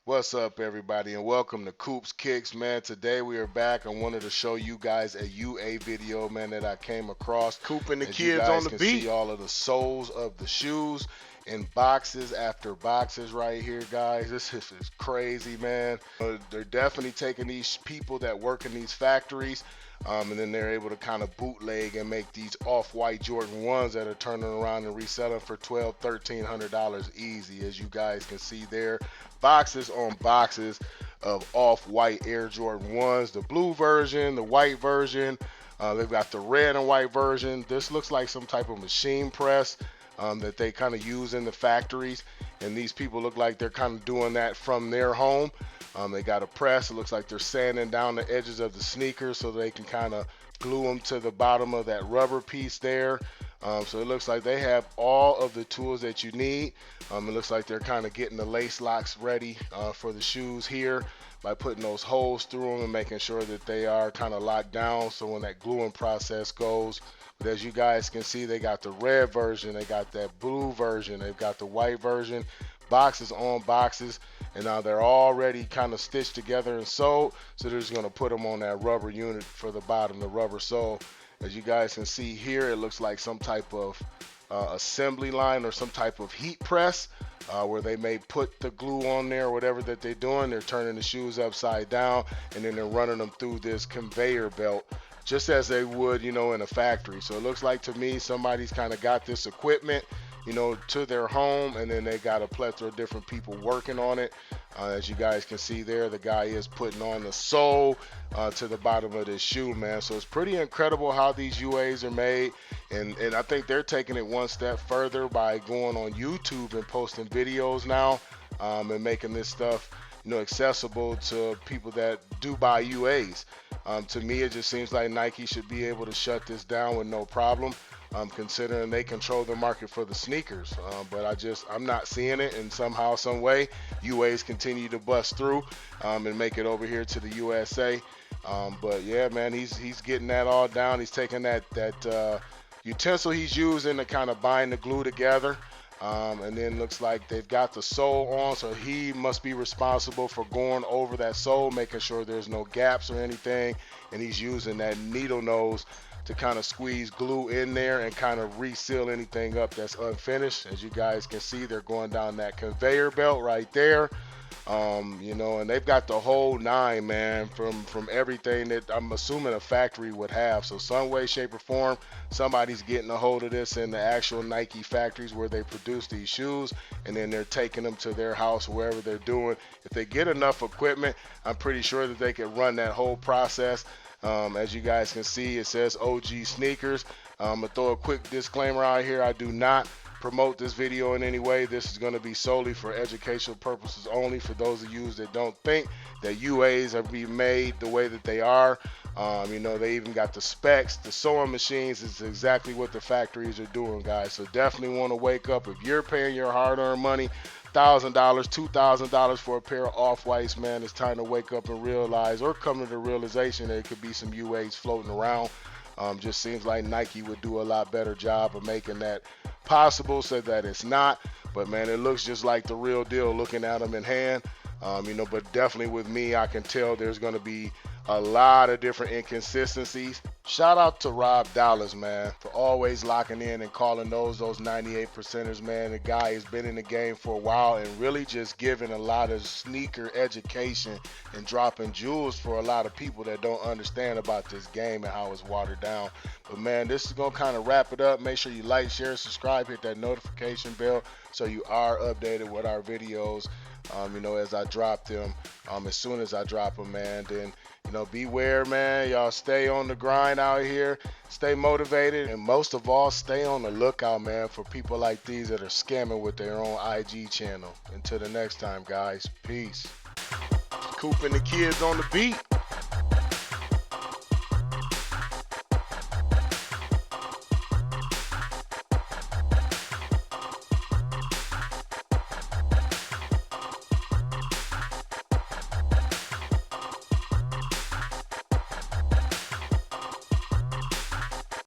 What's up, everybody, and welcome to Coops Kicks, man. Today we are back. I wanted to show you guys a UA video, man, that I came across. Coop and the As you kids on guys the can beat. see, all of the soles of the shoes in boxes after boxes right here, guys. This is crazy, man. They're definitely taking these people that work in these factories, and then they're able to kind of bootleg and make these off-white Jordan 1s that are turning around and reselling for $1,200, $1,300 easy, as you guys can see there. Boxes on boxes of off-white Air Jordan 1s, the blue version, the white version. They've got the red and white version. This looks like some type of machine press that they kind of use in the factories. And these people look like they're kind of doing that from their home. They got a press. It looks like they're sanding down the edges of the sneakers so they can kind of glue them to the bottom of that rubber piece there. So it looks like they have all of the tools that you need. It looks like they're kind of getting the lace locks ready for the shoes here by putting those holes through them and making sure that they are kind of locked down so when that gluing process goes. But as you guys can see, they got the red version, they got that blue version, they've got the white version, boxes on boxes, and now they're already kind of stitched together and sewed. So they're just going to put them on that rubber unit for the bottom, the rubber sole. As you guys can see here, it looks like some type of assembly line or some type of heat press where they may put the glue on there or whatever that they're doing. They're turning the shoes upside down and then they're running them through this conveyor belt just as they would, in a factory. So it looks like to me somebody's kind of got this equipment, to their home, and then they got a plethora of different people working on it. As you guys can see there, the guy is putting on the sole to the bottom of this shoe, man. So it's pretty incredible how these UAs are made, and I think they're taking it one step further by going on YouTube and posting videos now, and making this stuff accessible to people that do buy UAs. To me, it just seems like Nike should be able to shut this down with no problem, considering they control the market for the sneakers. But I'm not seeing it, and somehow, some way, UAs continue to bust through and make it over here to the USA. But yeah, man, he's getting that all down. He's taking that utensil he's using to kind of bind the glue together. And then looks like they've got the sole on, so he must be responsible for going over that sole, making sure there's no gaps or anything. And he's using that needle nose to kind of squeeze glue in there and kind of reseal anything up that's unfinished. As you guys can see, they're going down that conveyor belt right there. And they've got the whole nine, man, from everything that I'm assuming a factory would have. So some way, shape, or form, somebody's getting a hold of this in the actual Nike factories where they produce these shoes, and then they're taking them to their house, wherever they're doing. If they get enough equipment, I'm pretty sure that they could run that whole process. As you guys can see, it says OG Sneakers. I'm going to throw a quick disclaimer out here. I do not promote this video in any way. This is going to be solely for educational purposes only, for those of you that don't think that UAs are being made the way that they are. They even got the specs, the sewing machines. It's exactly what the factories are doing, guys. So definitely want to wake up. If you're paying your hard-earned money, $1,000, $2,000 for a pair of off-whites, man, it's time to wake up and realize, or come to the realization that it could be some UAs floating around. Just seems like Nike would do a lot better job of making that possible so that it's not. But man, it looks just like the real deal looking at them in hand. But definitely with me, I can tell there's going to be a lot of different inconsistencies. Shout out to Rob Dallas, man, for always locking in and calling those 98 percenters, man. The guy has been in the game for a while and really just giving a lot of sneaker education and dropping jewels for a lot of people that don't understand about this game and how it's watered down. But man, this is going to kind of wrap it up. Make sure you like, share, subscribe, hit that notification bell so you are updated with our videos. As I drop them, as soon as I drop them, man. Then beware, man. Y'all stay on the grind out here, stay motivated, and most of all, stay on the lookout, man, for people like these that are scamming with their own IG channel. Until the next time, guys, peace. Coop and the kids on the beat.